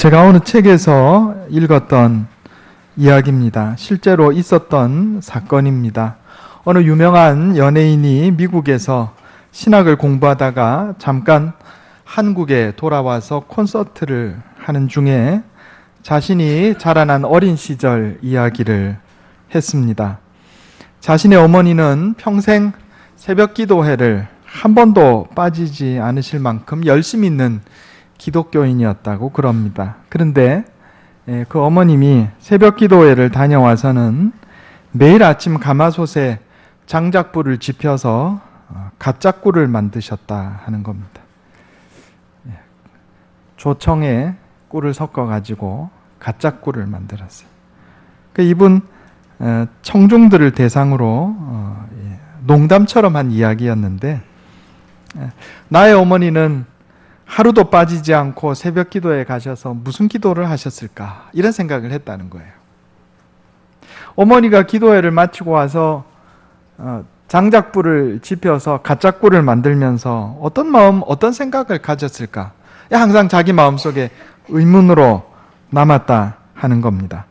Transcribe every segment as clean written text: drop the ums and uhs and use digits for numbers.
제가 어느 책에서 읽었던 이야기입니다. 실제로 있었던 사건입니다. 어느 유명한 연예인이 미국에서 신학을 공부하다가 잠깐 한국에 돌아와서 콘서트를 하는 중에 자신이 자라난 어린 시절 이야기를 했습니다. 자신의 어머니는 평생 새벽 기도회를 한 번도 빠지지 않으실 만큼 열심 있는 기독교인이었다고 그럽니다. 그런데 그 어머님이 새벽 기도회를 다녀와서는 매일 아침 가마솥에 장작불을 지펴서 가짜 꿀을 만드셨다 하는 겁니다. 조청에 꿀을 섞어가지고 가짜 꿀을 만들었어요. 이분 청중들을 대상으로 농담처럼 한 이야기였는데, 나의 어머니는 하루도 빠지지 않고 새벽 기도에 가셔서 무슨 기도를 하셨을까, 이런 생각을 했다는 거예요. 어머니가 기도회를 마치고 와서 장작불을 지펴서 가짜 꿀을 만들면서 어떤 마음, 어떤 생각을 가졌을까, 항상 자기 마음속에 의문으로 남았다 하는 겁니다.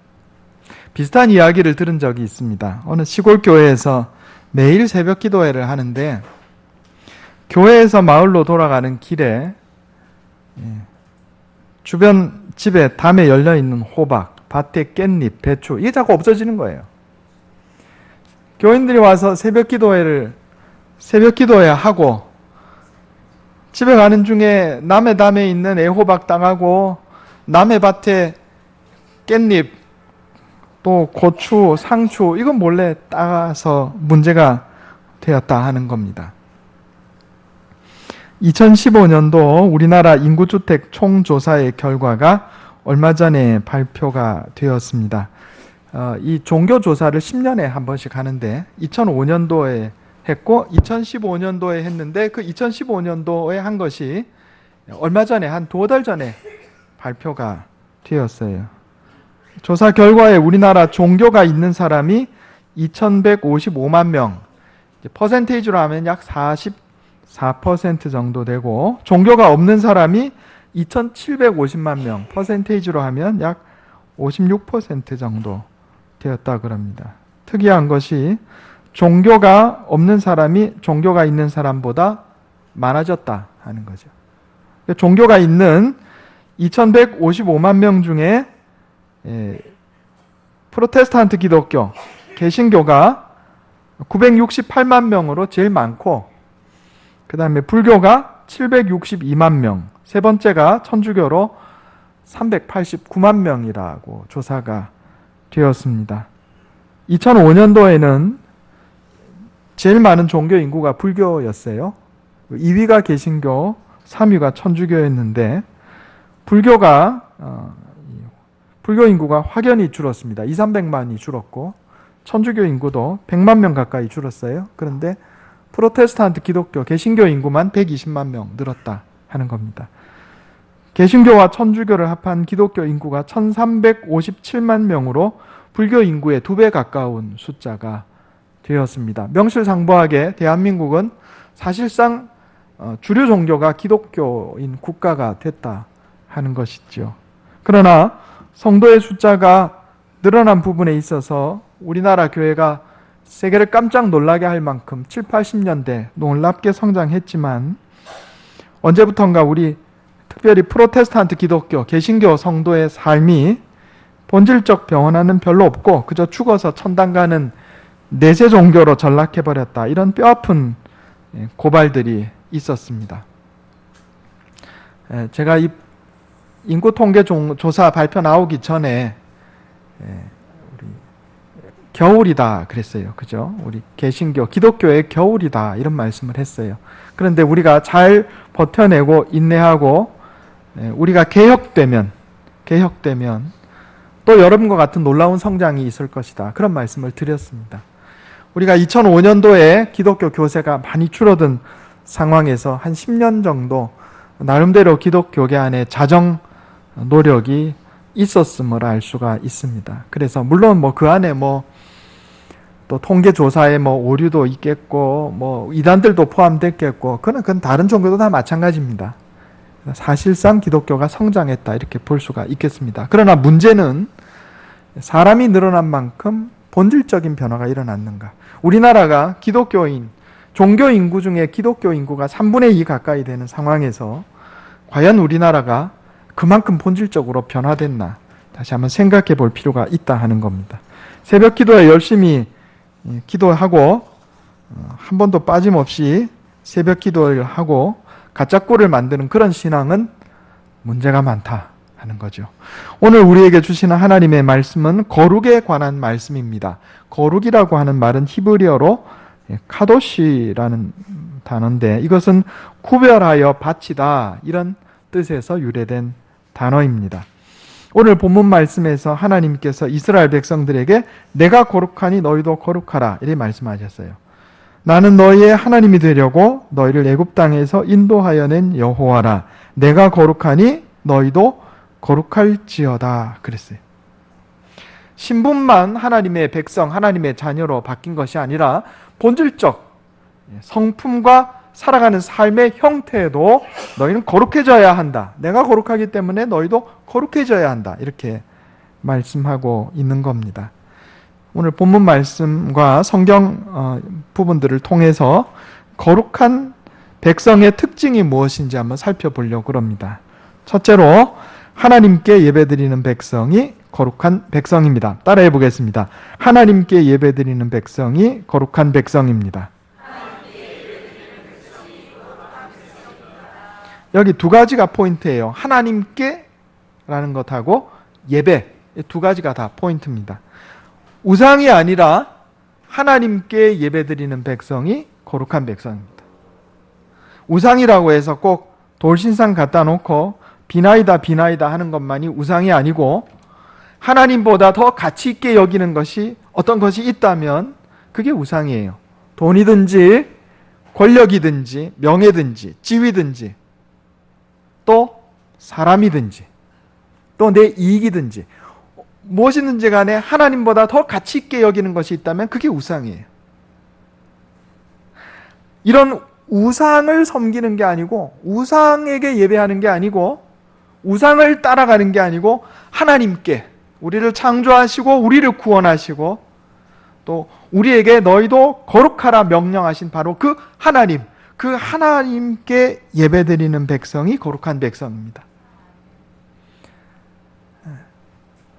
비슷한 이야기를 들은 적이 있습니다. 어느 시골 교회에서 매일 새벽 기도회를 하는데, 교회에서 마을로 돌아가는 길에 주변 집에 담에 열려있는 호박, 밭에 깻잎, 배추, 이게 자꾸 없어지는 거예요. 교인들이 와서 새벽 기도회 하고 집에 가는 중에 남의 담에 있는 애호박 땅하고 남의 밭에 깻잎, 또 고추, 상추, 이건 몰래 따서 문제가 되었다 하는 겁니다. 2015년도 우리나라 인구주택 총조사의 결과가 얼마 전에 발표가 되었습니다. 이 종교조사를 10년에 한 번씩 하는데 2005년도에 했고 2015년도에 했는데, 그 2015년도에 한 것이 얼마 전에, 한 2달 전에 발표가 되었어요. 조사 결과에 우리나라 종교가 있는 사람이 2155만 명, 퍼센테이지로 하면 약 44% 정도 되고, 종교가 없는 사람이 2750만 명, 퍼센테이지로 하면 약 56% 정도 되었다 그럽니다. 특이한 것이 종교가 없는 사람이 종교가 있는 사람보다 많아졌다 하는 거죠. 종교가 있는 2155만 명 중에 프로테스탄트 기독교, 개신교가 968만 명으로 제일 많고, 그 다음에 불교가 762만 명, 세 번째가 천주교로 389만 명이라고 조사가 되었습니다. 2005년도에는 제일 많은 종교 인구가 불교였어요. 2위가 개신교, 3위가 천주교였는데, 불교 인구가 확연히 줄었습니다. 200~300만이 줄었고, 천주교 인구도 100만 명 가까이 줄었어요. 그런데 프로테스탄트 기독교, 개신교 인구만 120만 명 늘었다 하는 겁니다. 개신교와 천주교를 합한 기독교 인구가 1357만 명으로 불교 인구의 2배 가까운 숫자가 되었습니다. 명실상부하게 대한민국은 사실상 주류 종교가 기독교인 국가가 됐다 하는 것이죠. 그러나 성도의 숫자가 늘어난 부분에 있어서 우리나라 교회가 세계를 깜짝 놀라게 할 만큼 7, 80년대 놀랍게 성장했지만, 언제부턴가 우리 특별히 프로테스탄트 기독교, 개신교 성도의 삶이 본질적 변화는 별로 없고 그저 죽어서 천당 가는 내세 종교로 전락해버렸다, 이런 뼈아픈 고발들이 있었습니다. 제가 이 인구통계조사 발표 나오기 전에 우리 겨울이다 그랬어요. 그죠? 우리 개신교, 기독교의 겨울이다, 이런 말씀을 했어요. 그런데 우리가 잘 버텨내고 인내하고 우리가 개혁되면 또 여러분과 같은 놀라운 성장이 있을 것이다, 그런 말씀을 드렸습니다. 우리가 2005년도에 기독교 교세가 많이 줄어든 상황에서 한 10년 정도 나름대로 기독교계 안에 자정 노력이 있었음을 알 수가 있습니다. 그래서 물론 그 안에 또 통계조사에 오류도 있겠고 이단들도 포함됐겠고, 그건 다른 종교도 다 마찬가지입니다. 사실상 기독교가 성장했다 이렇게 볼 수가 있겠습니다. 그러나 문제는 사람이 늘어난 만큼 본질적인 변화가 일어났는가? 우리나라가 기독교인, 종교 인구 중에 기독교 인구가 3분의 2 가까이 되는 상황에서 과연 우리나라가 그만큼 본질적으로 변화됐나? 다시 한번 생각해 볼 필요가 있다 하는 겁니다. 새벽 기도에 열심히 기도하고 한 번도 빠짐없이 새벽 기도를 하고 가짜꿀을 만드는 그런 신앙은 문제가 많다 하는 거죠. 오늘 우리에게 주시는 하나님의 말씀은 거룩에 관한 말씀입니다. 거룩이라고 하는 말은 히브리어로 카도시라는 단어인데 이것은 구별하여 바치다 이런 뜻에서 유래된 단어입니다. 오늘 본문 말씀에서 하나님께서 이스라엘 백성들에게 내가 거룩하니 너희도 거룩하라 이렇게 말씀하셨어요. 나는 너희의 하나님이 되려고 너희를 애굽 땅에서 인도하여 낸 여호와라. 내가 거룩하니 너희도 거룩할지어다 그랬어요. 신분만 하나님의 백성, 하나님의 자녀로 바뀐 것이 아니라 본질적 성품과 살아가는 삶의 형태도 너희는 거룩해져야 한다. 내가 거룩하기 때문에 너희도 거룩해져야 한다. 이렇게 말씀하고 있는 겁니다. 오늘 본문 말씀과 성경 부분들을 통해서 거룩한 백성의 특징이 무엇인지 한번 살펴보려고 합니다. 첫째로 하나님께 예배드리는 백성이 거룩한 백성입니다. 따라해 보겠습니다. 하나님께 예배드리는 백성이 거룩한 백성입니다. 여기 두 가지가 포인트예요. 하나님께 라는 것하고 예배, 두 가지가 다 포인트입니다. 우상이 아니라 하나님께 예배드리는 백성이 거룩한 백성입니다. 우상이라고 해서 꼭 돌신상 갖다 놓고 비나이다 하는 것만이 우상이 아니고 하나님보다 더 가치 있게 여기는 것이 어떤 것이 있다면 그게 우상이에요. 돈이든지 권력이든지 명예든지 지위든지 또 사람이든지 또 내 이익이든지 무엇이든지 간에 하나님보다 더 가치 있게 여기는 것이 있다면 그게 우상이에요. 이런 우상을 섬기는 게 아니고 우상에게 예배하는 게 아니고 우상을 따라가는 게 아니고 하나님께 우리를 창조하시고 우리를 구원하시고 또 우리에게 너희도 거룩하라 명령하신 바로 그 하나님, 그 하나님께 예배드리는 백성이 거룩한 백성입니다.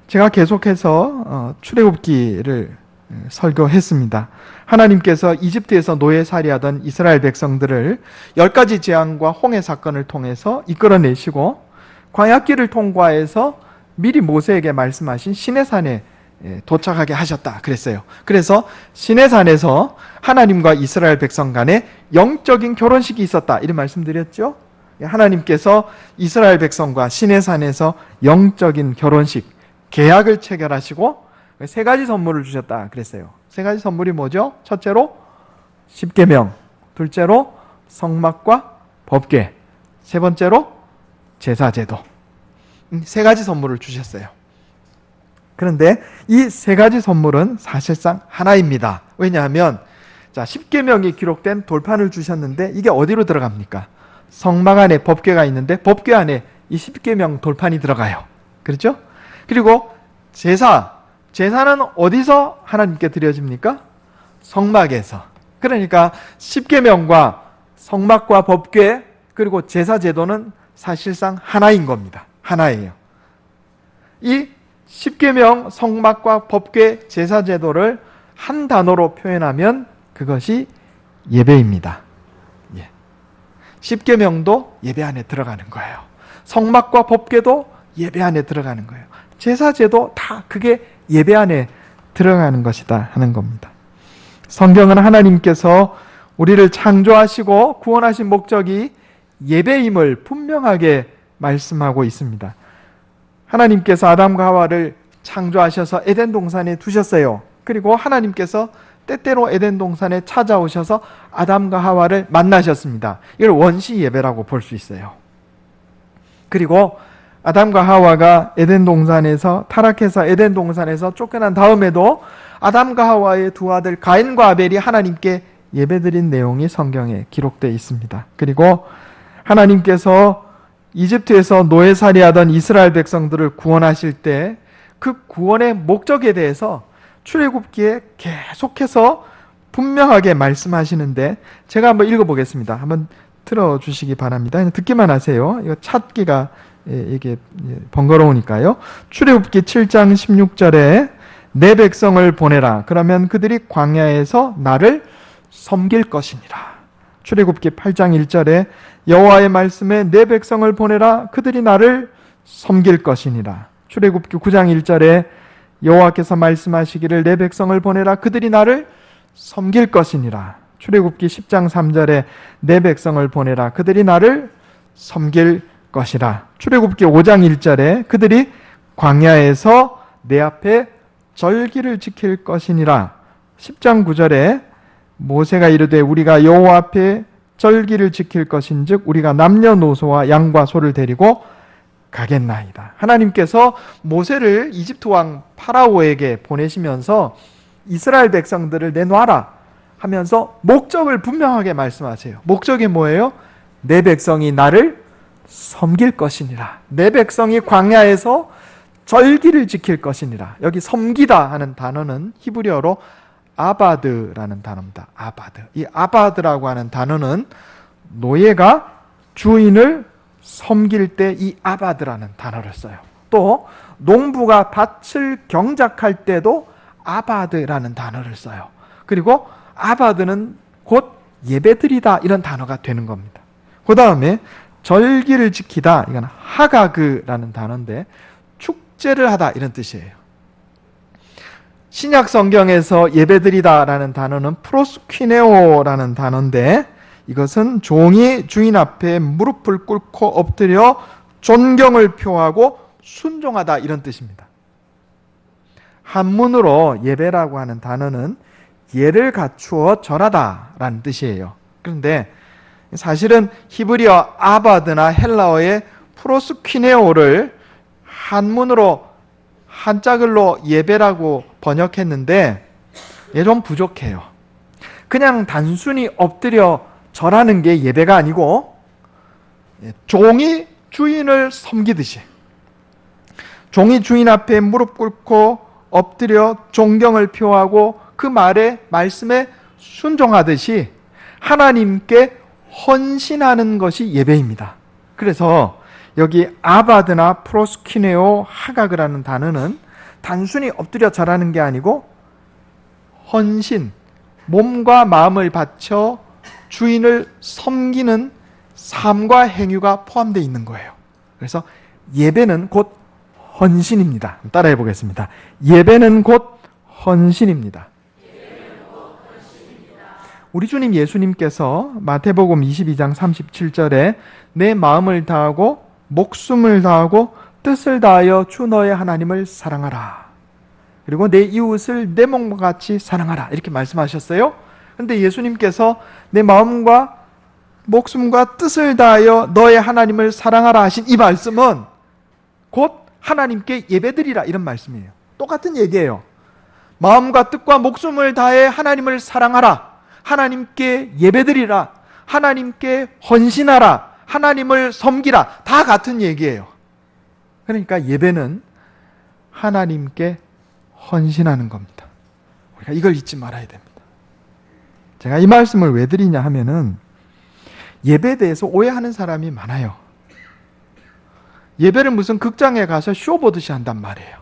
제가 계속해서 출애굽기를 설교했습니다. 하나님께서 이집트에서 노예살이하던 이스라엘 백성들을 10가지 재앙과 홍해 사건을 통해서 이끌어내시고 광야길을 통과해서 미리 모세에게 말씀하신 시내산에 도착하게 하셨다 그랬어요. 그래서 시내산에서 하나님과 이스라엘 백성 간에 영적인 결혼식이 있었다 이런 말씀드렸죠. 하나님께서 이스라엘 백성과 시내산에서 영적인 결혼식, 계약을 체결하시고 세 가지 선물을 주셨다 그랬어요. 세 가지 선물이 뭐죠? 첫째로 십계명, 둘째로 성막과 법궤, 세 번째로 제사제도. 세 가지 선물을 주셨어요. 그런데 이 세 가지 선물은 사실상 하나입니다. 왜냐하면 자, 십계명이 기록된 돌판을 주셨는데 이게 어디로 들어갑니까? 성막 안에 법궤가 있는데 법궤 안에 이 십계명 돌판이 들어가요. 그렇죠? 그리고 제사는 어디서 하나님께 드려집니까? 성막에서. 그러니까 십계명과 성막과 법궤 그리고 제사 제도는 사실상 하나인 겁니다. 하나예요. 이 십계명, 성막과 법궤, 제사 제도를 한 단어로 표현하면 그것이 예배입니다. 예. 십계명도 예배 안에 들어가는 거예요. 성막과 법궤도 예배 안에 들어가는 거예요. 제사제도 다 그게 예배 안에 들어가는 것이다 하는 겁니다. 성경은 하나님께서 우리를 창조하시고 구원하신 목적이 예배임을 분명하게 말씀하고 있습니다. 하나님께서 아담과 하와를 창조하셔서 에덴 동산에 두셨어요. 그리고 하나님께서 때때로 에덴 동산에 찾아오셔서 아담과 하와를 만나셨습니다. 이걸 원시 예배라고 볼 수 있어요. 그리고 아담과 하와가 에덴 동산에서 타락해서 에덴 동산에서 쫓겨난 다음에도 아담과 하와의 두 아들 가인과 아벨이 하나님께 예배드린 내용이 성경에 기록되어 있습니다. 그리고 하나님께서 이집트에서 노예살이하던 이스라엘 백성들을 구원하실 때 그 구원의 목적에 대해서 출애굽기에 계속해서 분명하게 말씀하시는데 제가 한번 읽어보겠습니다. 한번 틀어주시기 바랍니다. 듣기만 하세요. 이거 찾기가 이게 번거로우니까요. 출애굽기 7장 16절에 내 백성을 보내라. 그러면 그들이 광야에서 나를 섬길 것이니라. 출애굽기 8장 1절에 여호와의 말씀에 내 백성을 보내라. 그들이 나를 섬길 것이니라. 출애굽기 9장 1절에 여호와께서 말씀하시기를 내 백성을 보내라. 그들이 나를 섬길 것이니라. 출애굽기 10장 3절에 내 백성을 보내라. 그들이 나를 섬길 것이라. 출애굽기 5장 1절에 그들이 광야에서 내 앞에 절기를 지킬 것이니라. 10장 9절에 모세가 이르되 우리가 여호와 앞에 절기를 지킬 것인즉 우리가 남녀노소와 양과 소를 데리고 가겠나이다. 하나님께서 모세를 이집트 왕 파라오에게 보내시면서 이스라엘 백성들을 내놔라 하면서 목적을 분명하게 말씀하세요. 목적이 뭐예요? 내 백성이 나를 섬길 것이니라. 내 백성이 광야에서 절기를 지킬 것이니라. 여기 섬기다 하는 단어는 히브리어로 아바드라는 단어입니다. 아바드. 이 아바드라고 하는 단어는 노예가 주인을 섬길 때 이 아바드라는 단어를 써요. 또 농부가 밭을 경작할 때도 아바드라는 단어를 써요. 그리고 아바드는 곧 예배드리다 이런 단어가 되는 겁니다. 그 다음에 절기를 지키다, 이건 하가그라는 단어인데 축제를 하다 이런 뜻이에요. 신약 성경에서 예배드리다라는 단어는 프로스퀴네오라는 단어인데 이것은 종이 주인 앞에 무릎을 꿇고 엎드려 존경을 표하고 순종하다 이런 뜻입니다. 한문으로 예배라고 하는 단어는 예를 갖추어 절하다라는 뜻이에요. 그런데 사실은 히브리어 아바드나 헬라어의 프로스퀴네오를 한문으로 한자글로 예배라고 번역했는데 얘 좀 부족해요. 그냥 단순히 엎드려 절하는 게 예배가 아니고 종이 주인을 섬기듯이 종이 주인 앞에 무릎 꿇고 엎드려 존경을 표하고 그 말씀에 순종하듯이 하나님께 헌신하는 것이 예배입니다. 그래서 여기 아바드나 프로스키네오 하가그라는 단어는 단순히 엎드려 절하는 게 아니고 헌신, 몸과 마음을 바쳐 주인을 섬기는 삶과 행위가 포함되어 있는 거예요. 그래서 예배는 곧 헌신입니다. 따라해 보겠습니다. 예배는 곧 헌신입니다. 우리 주님 예수님께서 마태복음 22장 37절에 내 마음을 다하고 목숨을 다하고 뜻을 다하여 주 너의 하나님을 사랑하라. 그리고 내 이웃을 내 몸과 같이 사랑하라. 이렇게 말씀하셨어요. 그런데 예수님께서 내 마음과 목숨과 뜻을 다하여 너의 하나님을 사랑하라 하신 이 말씀은 곧 하나님께 예배드리라 이런 말씀이에요. 똑같은 얘기예요. 마음과 뜻과 목숨을 다해 하나님을 사랑하라. 하나님께 예배드리라. 하나님께 헌신하라. 하나님을 섬기라. 다 같은 얘기예요. 그러니까 예배는 하나님께 헌신하는 겁니다. 우리가 이걸 잊지 말아야 됩니다. 제가 이 말씀을 왜 드리냐 하면은 예배에 대해서 오해하는 사람이 많아요. 예배를 무슨 극장에 가서 쇼 보듯이 한단 말이에요.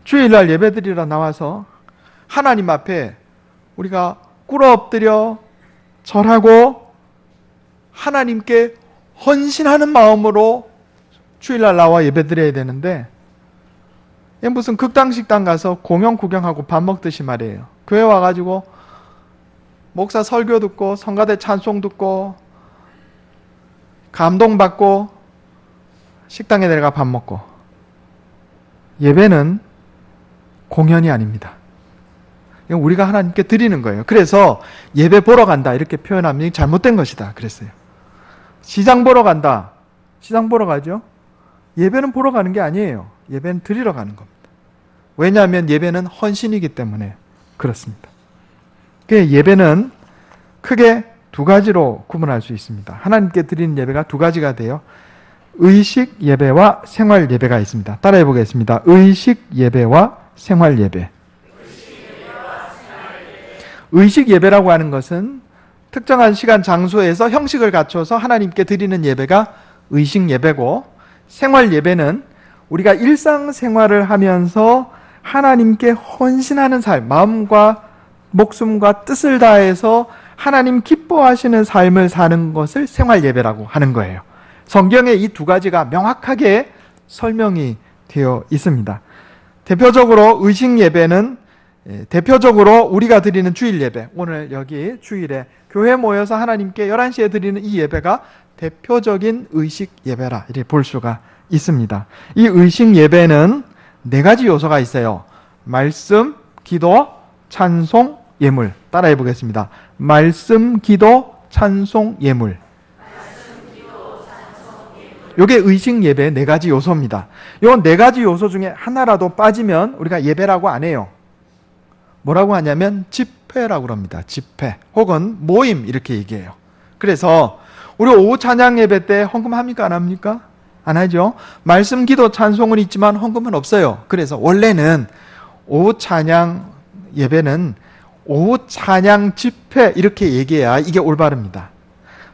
주일날 예배드리러 나와서 하나님 앞에 우리가 꿇어 엎드려 절하고 하나님께 헌신하는 마음으로 주일날 나와 예배드려야 되는데 무슨 극당식당 가서 공연 구경하고 밥 먹듯이 말이에요. 교회 와가지고 목사 설교 듣고 성가대 찬송 듣고 감동받고 식당에 내려가 밥 먹고 예배는 공연이 아닙니다. 우리가 하나님께 드리는 거예요. 그래서 예배 보러 간다 이렇게 표현하면 잘못된 것이다 그랬어요. 시장 보러 간다. 시장 보러 가죠. 예배는 보러 가는 게 아니에요. 예배는 드리러 가는 겁니다. 왜냐하면 예배는 헌신이기 때문에 그렇습니다. 예배는 크게 두 가지로 구분할 수 있습니다. 하나님께 드리는 예배가 두 가지가 돼요. 의식 예배와 생활 예배가 있습니다. 따라해 보겠습니다. 의식 예배와 생활 예배. 의식 예배라고 하는 것은 특정한 시간 장소에서 형식을 갖춰서 하나님께 드리는 예배가 의식 예배고, 생활 예배는 우리가 일상생활을 하면서 하나님께 헌신하는 삶, 마음과 목숨과 뜻을 다해서 하나님 기뻐하시는 삶을 사는 것을 생활 예배라고 하는 거예요. 성경에 이 두 가지가 명확하게 설명이 되어 있습니다. 대표적으로 의식 예배는 대표적으로 우리가 드리는 주일 예배, 오늘 여기 주일에 교회 모여서 하나님께 11시에 드리는 이 예배가 대표적인 의식 예배라 이렇게 볼 수가 있습니다. 이 의식 예배는 네 가지 요소가 있어요. 말씀, 기도, 찬송, 예물. 따라해 보겠습니다. 말씀, 기도, 찬송, 예물. 이게 의식 예배의 네 가지 요소입니다. 이 네 가지 요소 중에 하나라도 빠지면 우리가 예배라고 안 해요. 뭐라고 하냐면 집회라고 합니다. 집회 혹은 모임 이렇게 얘기해요. 그래서 우리 오후 찬양 예배 때 헌금 합니까? 안 합니까? 안 하죠. 말씀, 기도, 찬송은 있지만 헌금은 없어요. 그래서 원래는 오후 찬양 예배는 오후 찬양 집회 이렇게 얘기해야 이게 올바릅니다.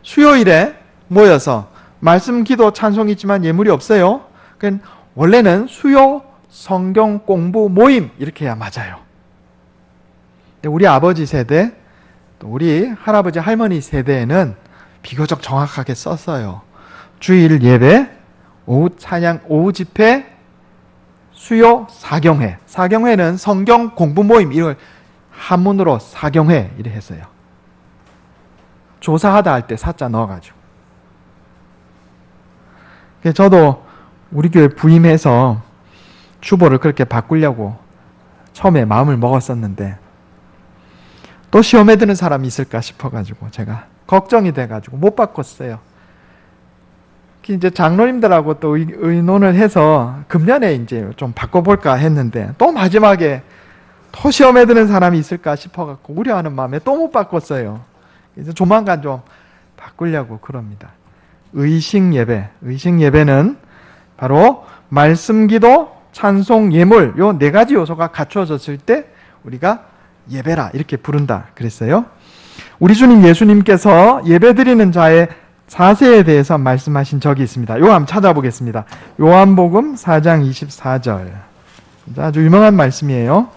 수요일에 모여서 말씀, 기도, 찬송이 있지만 예물이 없어요. 그러니까 원래는 수요 성경 공부 모임 이렇게 해야 맞아요. 우리 아버지 세대, 또 우리 할아버지 할머니 세대에는 비교적 정확하게 썼어요. 주일 예배, 오후 찬양, 오후 집회, 수요 사경회. 사경회는 성경 공부 모임, 이걸 한문으로 사경회 이렇게 했어요. 조사하다 할 때 사자 넣어가지고. 저도 우리 교회 부임해서 주보를 그렇게 바꾸려고 처음에 마음을 먹었었는데 또 시험에 드는 사람이 있을까 싶어가지고 제가 걱정이 돼가지고 못 바꿨어요. 이제 장로님들하고 또 의논을 해서 금년에 이제 좀 바꿔볼까 했는데 또 마지막에 또 시험에 드는 사람이 있을까 싶어갖고 우려하는 마음에 또 못 바꿨어요. 그래서 조만간 좀 바꾸려고 그럽니다. 의식 예배. 의식 예배는 바로 말씀, 기도, 찬송, 예물 요 네 가지 요소가 갖춰졌을 때 우리가 예배라 이렇게 부른다 그랬어요. 우리 주님 예수님께서 예배 드리는 자의 자세에 대해서 말씀하신 적이 있습니다. 이거 한번 찾아보겠습니다. 요한복음 4장 24절. 아주 유명한 말씀이에요.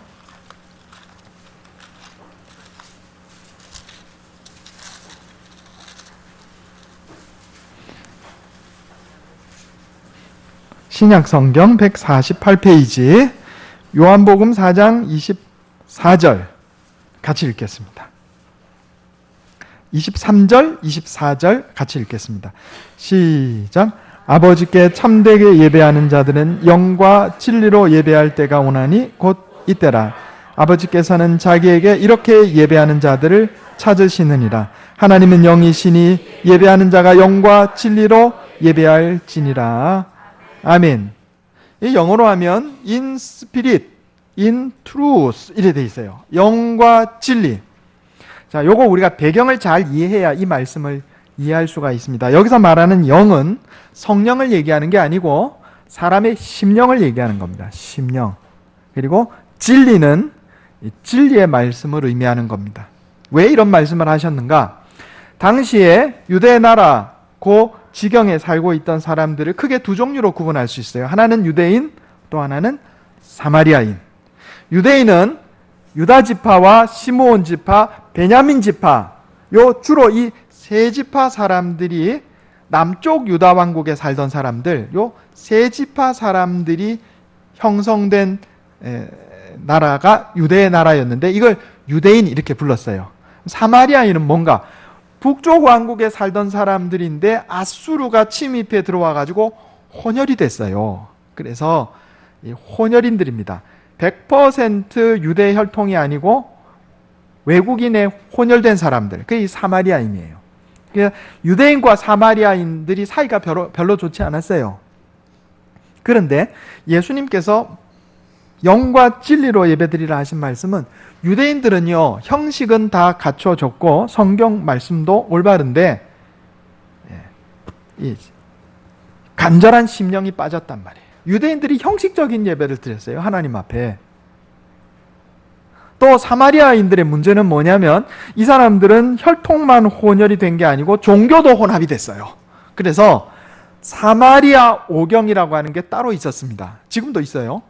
신약성경 148페이지 요한복음 4장 24절 같이 읽겠습니다. 23절, 24절 같이 읽겠습니다. 시작. 아버지께 참되게 예배하는 자들은 영과 진리로 예배할 때가 오나니 곧 이때라. 아버지께서는 자기에게 이렇게 예배하는 자들을 찾으시느니라. 하나님은 영이시니 예배하는 자가 영과 진리로 예배할지니라. 아멘. 이 영어로 하면 in spirit, in truth 이렇게 돼 있어요. 영과 진리. 자, 요거 우리가 배경을 잘 이해해야 이 말씀을 이해할 수가 있습니다. 여기서 말하는 영은 성령을 얘기하는 게 아니고 사람의 심령을 얘기하는 겁니다. 심령. 그리고 진리는 진리의 말씀을 의미하는 겁니다. 왜 이런 말씀을 하셨는가? 당시에 유대 나라 고 지경에 살고 있던 사람들을 크게 두 종류로 구분할 수 있어요. 하나는 유대인, 또 하나는 사마리아인. 유대인은 유다 지파와 시므온 지파, 베냐민 지파, 요 주로 이 세 지파 사람들이 남쪽 유다 왕국에 살던 사람들, 요 세 지파 사람들이 형성된 나라가 유대의 나라였는데 이걸 유대인 이렇게 불렀어요. 사마리아인은 뭔가 북쪽 왕국에 살던 사람들인데 아수르가 침입해 들어와 가지고 혼혈이 됐어요. 그래서 혼혈인들입니다. 100% 유대 혈통이 아니고 외국인의 혼혈된 사람들, 그게 사마리아인이에요. 유대인과 사마리아인들이 사이가 별로 좋지 않았어요. 그런데 예수님께서 영과 진리로 예배드리라 하신 말씀은 유대인들은요, 형식은 다 갖춰졌고 성경 말씀도 올바른데 이 간절한 심령이 빠졌단 말이에요. 유대인들이 형식적인 예배를 드렸어요, 하나님 앞에. 또 사마리아인들의 문제는 뭐냐면 이 사람들은 혈통만 혼혈이 된 게 아니고 종교도 혼합이 됐어요. 그래서 사마리아 오경이라고 하는 게 따로 있었습니다. 지금도 있어요.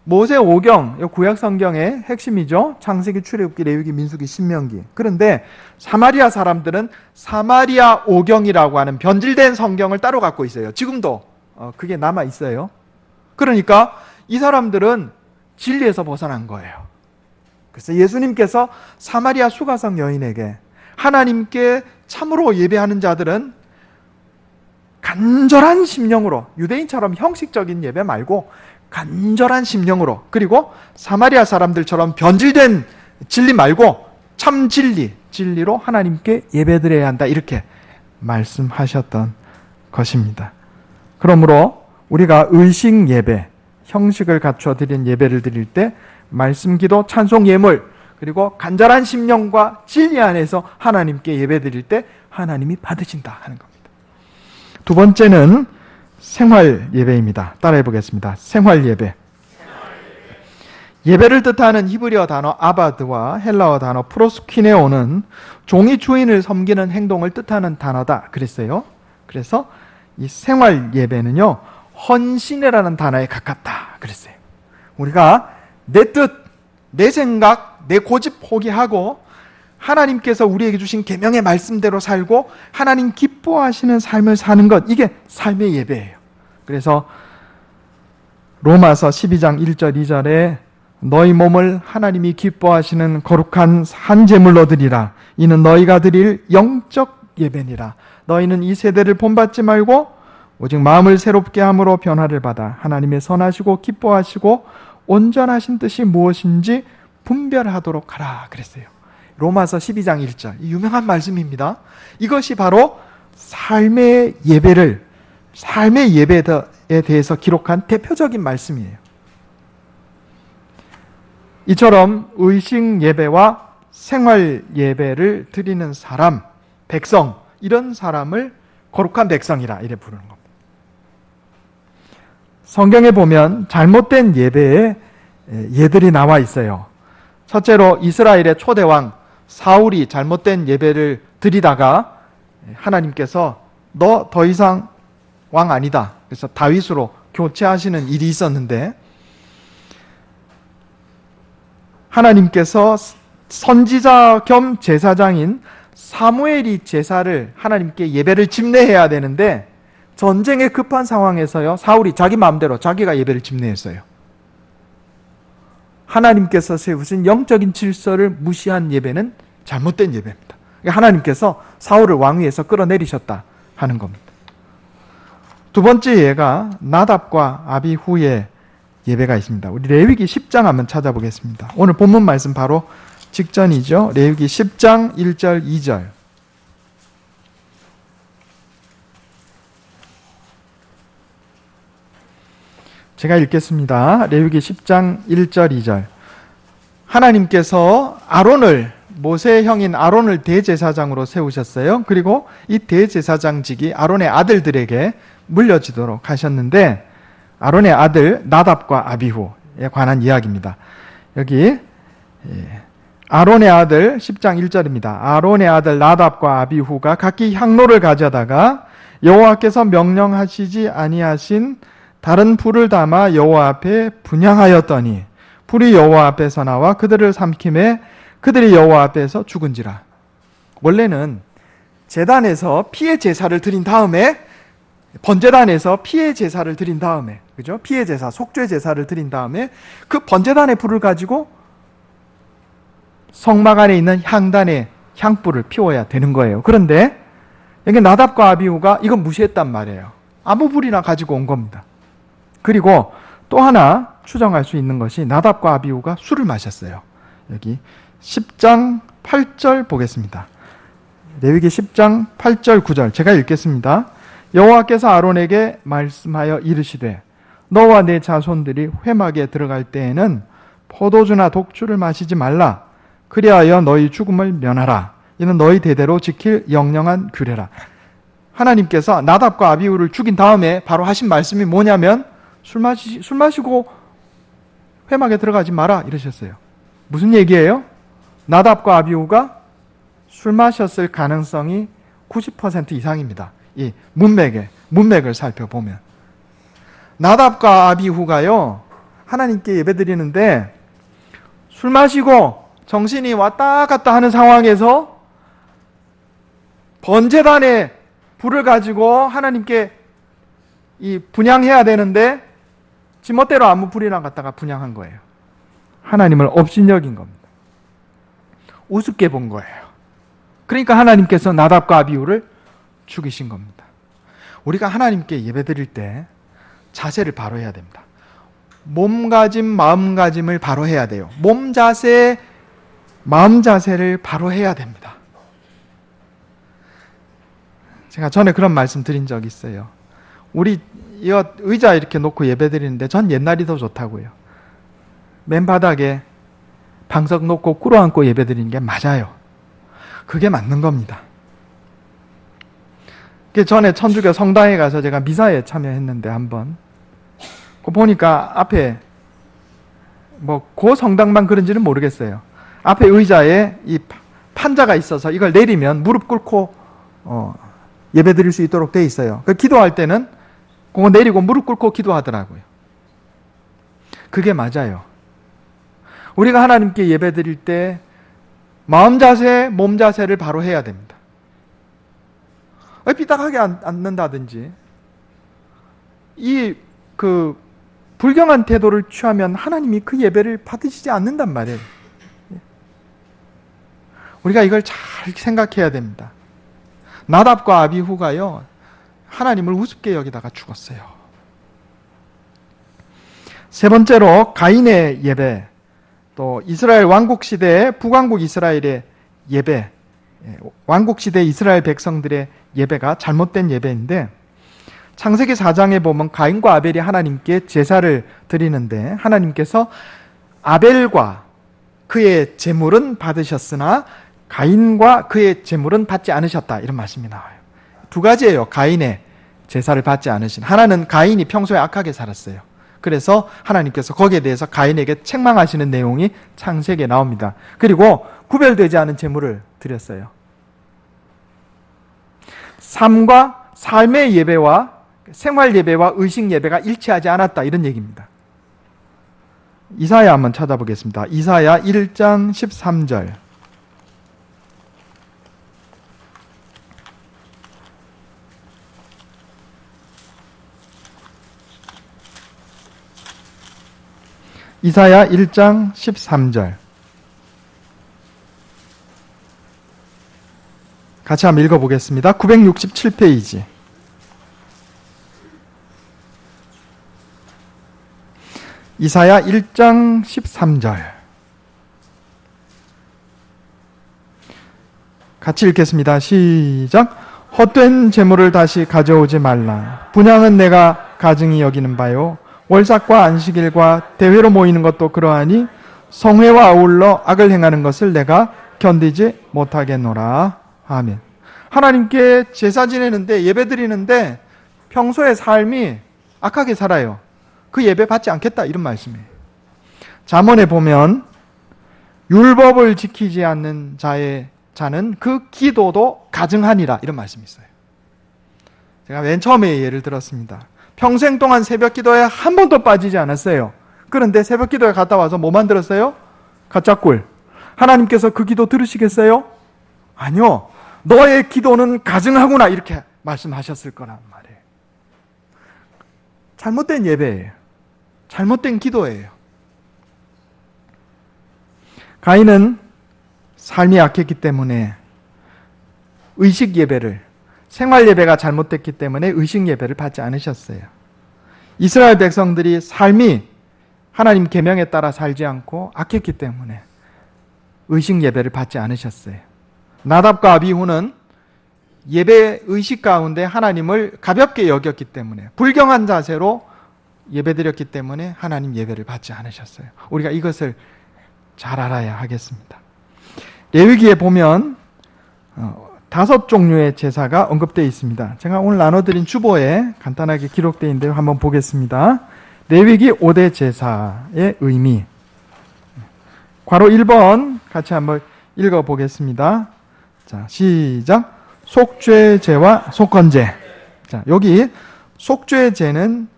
모세 오경, 구약 성경의 핵심이죠. 창세기, 출애굽기, 레위기, 민수기, 신명기. 그런데 사마리아 사람들은 사마리아 오경이라고 하는 변질된 성경을 따로 갖고 있어요. 지금도 그게 남아 있어요. 그러니까 이 사람들은 진리에서 벗어난 거예요. 그래서 예수님께서 사마리아 수가성 여인에게 하나님께 참으로 예배하는 자들은 간절한 심령으로, 유대인처럼 형식적인 예배 말고 간절한 심령으로, 그리고 사마리아 사람들처럼 변질된 진리 말고 참 진리로 하나님께 예배드려야 한다, 이렇게 말씀하셨던 것입니다. 그러므로 우리가 의식 예배, 형식을 갖춰 드린 예배를 드릴 때 말씀, 기도, 찬송, 예물, 그리고 간절한 심령과 진리 안에서 하나님께 예배드릴 때 하나님이 받으신다 하는 겁니다. 두 번째는 생활 예배입니다. 따라해 보겠습니다. 생활 예배. 예배를 뜻하는 히브리어 단어 아바드와 헬라어 단어 프로스퀴네오는 종이 주인을 섬기는 행동을 뜻하는 단어다 그랬어요. 그래서 이 생활 예배는요, 헌신이라는 단어에 가깝다 그랬어요. 우리가 내 뜻, 내 생각, 내 고집 포기하고 하나님께서 우리에게 주신 계명의 말씀대로 살고 하나님 기뻐하시는 삶을 사는 것, 이게 삶의 예배예요. 그래서 로마서 12장 1절 2절에 너희 몸을 하나님이 기뻐하시는 거룩한 한 제물로 드리라. 이는 너희가 드릴 영적 예배니라. 너희는 이 세대를 본받지 말고 오직 마음을 새롭게 함으로 변화를 받아 하나님의 선하시고 기뻐하시고 온전하신 뜻이 무엇인지 분별하도록 하라 그랬어요. 로마서 12장 1절, 이 유명한 말씀입니다. 이것이 바로 삶의 예배에 대해서 기록한 대표적인 말씀이에요. 이처럼 의식 예배와 생활 예배를 드리는 사람, 백성, 이런 사람을 거룩한 백성이라 이래 부르는 겁니다. 성경에 보면 잘못된 예배에 예들이 나와 있어요. 첫째로 이스라엘의 초대왕 사울이 잘못된 예배를 드리다가 하나님께서 너 더 이상 왕 아니다. 그래서 다윗으로 교체하시는 일이 있었는데 하나님께서 선지자 겸 제사장인 사무엘이 제사를 하나님께 예배를 집례해야 되는데 전쟁에 급한 상황에서요, 사울이 자기 마음대로 자기가 예배를 집례했어요. 하나님께서 세우신 영적인 질서를 무시한 예배는 잘못된 예배입니다. 하나님께서 사울을 왕위에서 끌어내리셨다 하는 겁니다. 두 번째 예가 나답과 아비후의 예배가 있습니다. 우리 레위기 10장 한번 찾아보겠습니다. 오늘 본문 말씀 바로 직전이죠. 레위기 10장 1절 2절. 제가 읽겠습니다. 레위기 10장 1절 2절. 하나님께서 모세의 형인 아론을 대제사장으로 세우셨어요. 그리고 이 대제사장직이 아론의 아들들에게 물려지도록 하셨는데 아론의 아들 나답과 아비후에 관한 이야기입니다. 여기 아론의 아들 10장 1절입니다. 아론의 아들 나답과 아비후가 각기 향로를 가져다가 여호와께서 명령하시지 아니하신 다른 불을 담아 여호와 앞에 분향하였더니 불이 여호와 앞에서 나와 그들을 삼킴에 그들이 여호와 앞에서 죽은지라. 원래는 제단에서 피의 제사를 드린 다음에 번제단에서 피의 제사를 드린 다음에, 그죠? 피의 제사, 속죄 제사를 드린 다음에 그 번제단의 불을 가지고 성막 안에 있는 향단에 향불을 피워야 되는 거예요. 그런데 여기 나답과 아비후가 이건 무시했단 말이에요. 아무 불이나 가지고 온 겁니다. 그리고 또 하나 추정할 수 있는 것이 나답과 아비후가 술을 마셨어요. 여기 10장 8절 보겠습니다. 레위기 10장 8절 9절 제가 읽겠습니다. 여호와께서 아론에게 말씀하여 이르시되 너와 내 자손들이 회막에 들어갈 때에는 포도주나 독주를 마시지 말라. 그리하여 너희 죽음을 면하라. 이는 너희 대대로 지킬 영영한 규례라. 하나님께서 나답과 아비후를 죽인 다음에 바로 하신 말씀이 뭐냐면 술 마시고 회막에 들어가지 마라 이러셨어요. 무슨 얘기예요? 나답과 아비후가 술 마셨을 가능성이 90% 이상입니다. 이 문맥을 살펴보면 나답과 아비후가요 하나님께 예배드리는데 술 마시고 정신이 왔다 갔다 하는 상황에서 번제단에 불을 가지고 하나님께 이 분향해야 되는데 지멋대로 아무 불이나 갖다가 분향한 거예요. 하나님을 업신여긴 겁니다. 우습게 본 거예요. 그러니까 하나님께서 나답과 아비후를 죽이신 겁니다. 우리가 하나님께 예배드릴 때 자세를 바로 해야 됩니다. 몸가짐, 마음가짐을 바로 해야 돼요. 몸 자세, 마음 자세를 바로 해야 됩니다. 제가 전에 그런 말씀 드린 적 있어요. 우리 의자 이렇게 놓고 예배 드리는데 전 옛날이 더 좋다고요. 맨바닥에 방석 놓고 꿇어앉고 예배 드리는 게 맞아요. 그게 맞는 겁니다. 그 전에 천주교 성당에 가서 제가 미사에 참여했는데 한번 보니까 앞에 그 성당만 그런지는 모르겠어요. 앞에 의자에 이 판자가 있어서 이걸 내리면 무릎 꿇고 예배 드릴 수 있도록 돼 있어요. 기도할 때는 그거 내리고 무릎 꿇고 기도하더라고요. 그게 맞아요. 우리가 하나님께 예배 드릴 때 마음 자세, 몸 자세를 바로 해야 됩니다. 삐딱하게 앉는다든지 불경한 태도를 취하면 하나님이 그 예배를 받으시지 않는단 말이에요. 우리가 이걸 잘 생각해야 됩니다. 나답과 아비후가요 하나님을 우습게 여기다가 죽었어요. 세 번째로 가인의 예배, 또 이스라엘 왕국시대의 북왕국 이스라엘의 예배, 왕국시대 이스라엘 백성들의 예배가 잘못된 예배인데 창세기 4장에 보면 가인과 아벨이 하나님께 제사를 드리는데 하나님께서 아벨과 그의 제물은 받으셨으나 가인과 그의 제물은 받지 않으셨다 이런 말씀이 나와요. 두 가지예요. 가인의 제사를 받지 않으신. 하나는 가인이 평소에 악하게 살았어요. 그래서 하나님께서 거기에 대해서 가인에게 책망하시는 내용이 창세기에 나옵니다. 그리고 구별되지 않은 제물을 드렸어요. 삶의 예배와 생활 예배와 의식 예배가 일치하지 않았다 이런 얘기입니다. 이사야 한번 찾아보겠습니다. 이사야 1장 13절. 이사야 1장 13절. 같이 한번 읽어보겠습니다. 967페이지. 이사야 1장 13절. 같이 읽겠습니다. 시작. 헛된 재물을 다시 가져오지 말라. 분향은 내가 가증히 여기는 바요. 월삭과 안식일과 대회로 모이는 것도 그러하니 성회와 아울러 악을 행하는 것을 내가 견디지 못하겠노라. 아멘. 하나님께 제사 지내는데 예배 드리는데 평소의 삶이 악하게 살아요. 그 예배 받지 않겠다 이런 말씀이에요. 잠언에 보면 율법을 지키지 않는 자는 그 기도도 가증하니라 이런 말씀이 있어요. 제가 맨 처음에 예를 들었습니다. 평생 동안 새벽 기도에 한 번도 빠지지 않았어요. 그런데 새벽 기도에 갔다 와서 뭐 만들었어요? 가짜 꿀. 하나님께서 그 기도 들으시겠어요? 아니요. 너의 기도는 가증하구나 이렇게 말씀하셨을 거란 말이에요. 잘못된 예배예요. 잘못된 기도예요. 가인은 삶이 약했기 때문에 의식 예배를, 생활 예배가 잘못됐기 때문에 의식 예배를 받지 않으셨어요. 이스라엘 백성들이 삶이 하나님 계명에 따라 살지 않고 악했기 때문에 의식 예배를 받지 않으셨어요. 나답과 아비후는 예배 의식 가운데 하나님을 가볍게 여겼기 때문에 불경한 자세로 예배드렸기 때문에 하나님 예배를 받지 않으셨어요. 우리가 이것을 잘 알아야 하겠습니다. 레위기에 보면 5종류의 제사가 언급되어 있습니다. 제가 오늘 나눠드린 주보에 간단하게 기록되어 있는데요. 한번 보겠습니다. 레위기 5대 제사의 의미. 괄호 1번 같이 한번 읽어보겠습니다. 자, 시작. 속죄제와 속건제. 자, 여기 속죄제는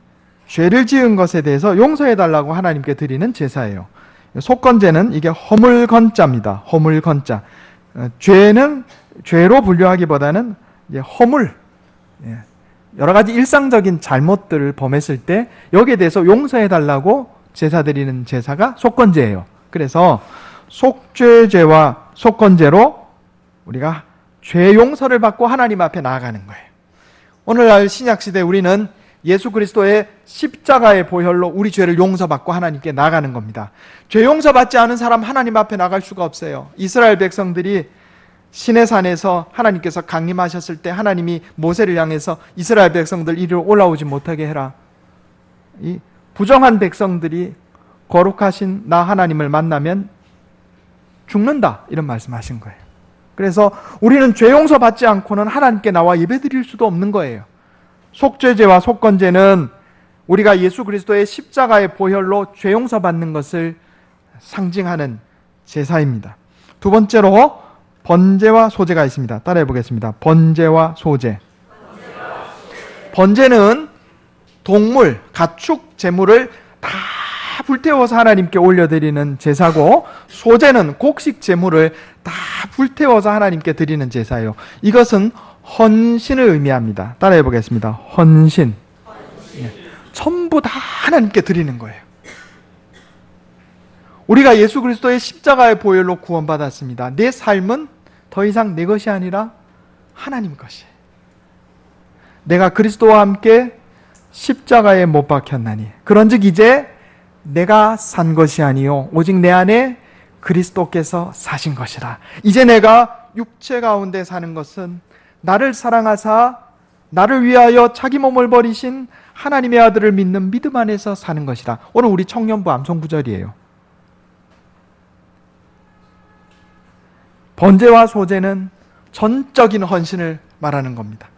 죄를 지은 것에 대해서 용서해달라고 하나님께 드리는 제사예요. 속건제는 이게 허물건자입니다. 허물건자. 죄는 죄로 분류하기보다는 허물, 여러 가지 일상적인 잘못들을 범했을 때 여기에 대해서 용서해달라고 제사 드리는 제사가 속건제예요. 그래서 속죄제와 속건제로 우리가 죄 용서를 받고 하나님 앞에 나아가는 거예요. 오늘날 신약시대에 우리는 예수 그리스도의 십자가의 보혈로 우리 죄를 용서받고 하나님께 나가는 겁니다. 죄 용서받지 않은 사람 하나님 앞에 나갈 수가 없어요. 이스라엘 백성들이 시내산에서 하나님께서 강림하셨을 때 하나님이 모세를 향해서 이스라엘 백성들 이리로 올라오지 못하게 해라. 이 부정한 백성들이 거룩하신 나 하나님을 만나면 죽는다, 이런 말씀하신 거예요. 그래서 우리는 죄 용서받지 않고는 하나님께 나와 예배드릴 수도 없는 거예요. 속죄제와 속건제는 우리가 예수 그리스도의 십자가의 보혈로 죄 용서받는 것을 상징하는 제사입니다. 두 번째로 번제와 소제가 있습니다. 따라해 보겠습니다. 번제와 소제. 번제는 동물, 가축 제물을 다 불태워서 하나님께 올려드리는 제사고, 소제는 곡식 제물을 다 불태워서 하나님께 드리는 제사예요. 이것은 헌신을 의미합니다. 따라해 보겠습니다. 헌신. 전부 다 하나님께 드리는 거예요. 우리가 예수 그리스도의 십자가의 보혈로 구원받았습니다. 내 삶은 더 이상 내 것이 아니라 하나님 것이에요. 내가 그리스도와 함께 십자가에 못 박혔나니 그런즉 이제 내가 산 것이 아니요 오직 내 안에 그리스도께서 사신 것이라. 이제 내가 육체 가운데 사는 것은 나를 사랑하사 나를 위하여 자기 몸을 버리신 하나님의 아들을 믿는 믿음 안에서 사는 것이라. 오늘 우리 청년부 암송 구절이에요. 번제와 소제는 전적인 헌신을 말하는 겁니다.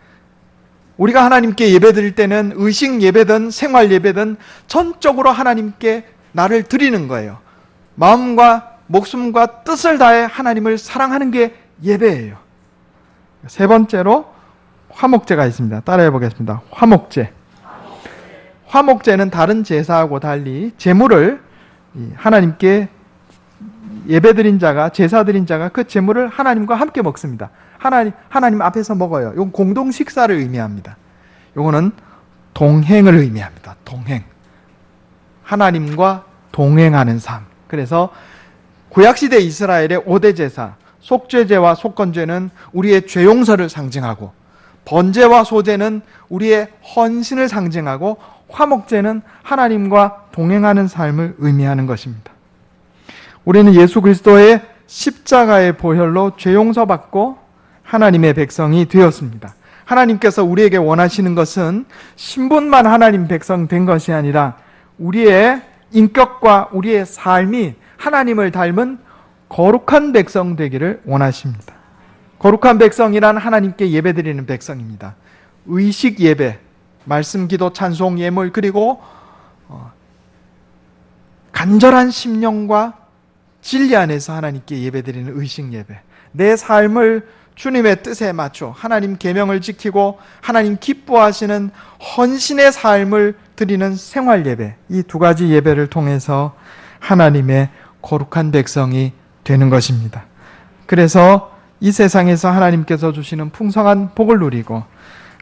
우리가 하나님께 예배드릴 때는 의식 예배든 생활 예배든 전적으로 하나님께 나를 드리는 거예요. 마음과 목숨과 뜻을 다해 하나님을 사랑하는 게 예배예요. 세 번째로 화목제가 있습니다. 따라해 보겠습니다. 화목제. 화목제는 다른 제사하고 달리 제물을 하나님께 예배드린 자가, 제사 드린 자가 그 제물을 하나님과 함께 먹습니다. 하나님 앞에서 먹어요. 이건 공동 식사를 의미합니다. 이거는 동행을 의미합니다. 동행. 하나님과 동행하는 삶. 그래서 구약시대 이스라엘의 5대 제사, 속죄제와 속건제는 우리의 죄 용서를 상징하고, 번제와 소제는 우리의 헌신을 상징하고, 화목제는 하나님과 동행하는 삶을 의미하는 것입니다. 우리는 예수 그리스도의 십자가의 보혈로 죄 용서받고 하나님의 백성이 되었습니다. 하나님께서 우리에게 원하시는 것은 신분만 하나님 백성 된 것이 아니라 우리의 인격과 우리의 삶이 하나님을 닮은 거룩한 백성 되기를 원하십니다. 거룩한 백성이란 하나님께 예배드리는 백성입니다. 의식 예배, 말씀, 기도, 찬송, 예물, 그리고 간절한 심령과 진리 안에서 하나님께 예배드리는 의식 예배. 내 삶을 주님의 뜻에 맞춰 하나님 계명을 지키고 하나님 기뻐하시는 헌신의 삶을 드리는 생활 예배. 이 두 가지 예배를 통해서 하나님의 거룩한 백성이 되는 것입니다. 그래서 이 세상에서 하나님께서 주시는 풍성한 복을 누리고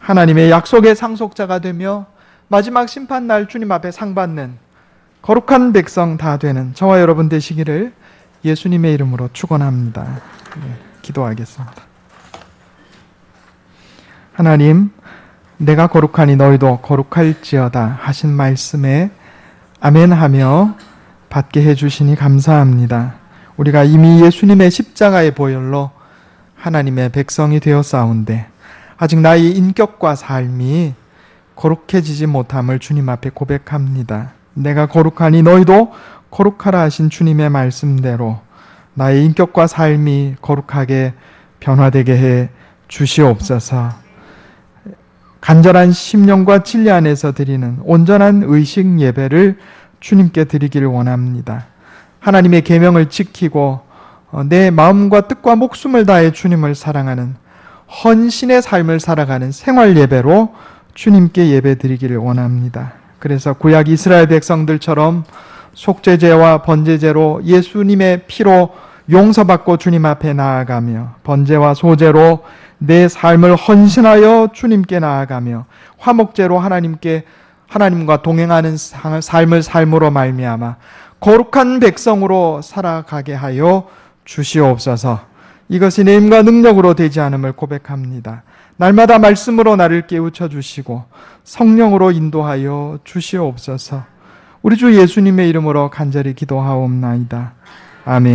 하나님의 약속의 상속자가 되며 마지막 심판날 주님 앞에 상 받는 거룩한 백성 다 되는 저와 여러분 되시기를 예수님의 이름으로 축원합니다. 기도하겠습니다. 하나님, 내가 거룩하니 너희도 거룩할지어다 하신 말씀에 아멘하며 받게 해주시니 감사합니다. 우리가 이미 예수님의 십자가의 보혈로 하나님의 백성이 되었사온데 아직 나의 인격과 삶이 거룩해지지 못함을 주님 앞에 고백합니다. 내가 거룩하니 너희도 거룩하라 하신 주님의 말씀대로 나의 인격과 삶이 거룩하게 변화되게 해 주시옵소서. 간절한 심령과 진리 안에서 드리는 온전한 의식 예배를 주님께 드리기를 원합니다. 하나님의 계명을 지키고 내 마음과 뜻과 목숨을 다해 주님을 사랑하는 헌신의 삶을 살아가는 생활 예배로 주님께 예배 드리기를 원합니다. 그래서 구약 이스라엘 백성들처럼 속죄제와 번제제로 예수님의 피로 용서받고 주님 앞에 나아가며 번제와 소제로 내 삶을 헌신하여 주님께 나아가며 화목제로 하나님과 동행하는 삶을 삶으로 말미암아 거룩한 백성으로 살아가게 하여 주시옵소서. 이것이 내 힘과 능력으로 되지 않음을 고백합니다. 날마다 말씀으로 나를 깨우쳐 주시고 성령으로 인도하여 주시옵소서. 우리 주 예수님의 이름으로 간절히 기도하옵나이다. 아멘.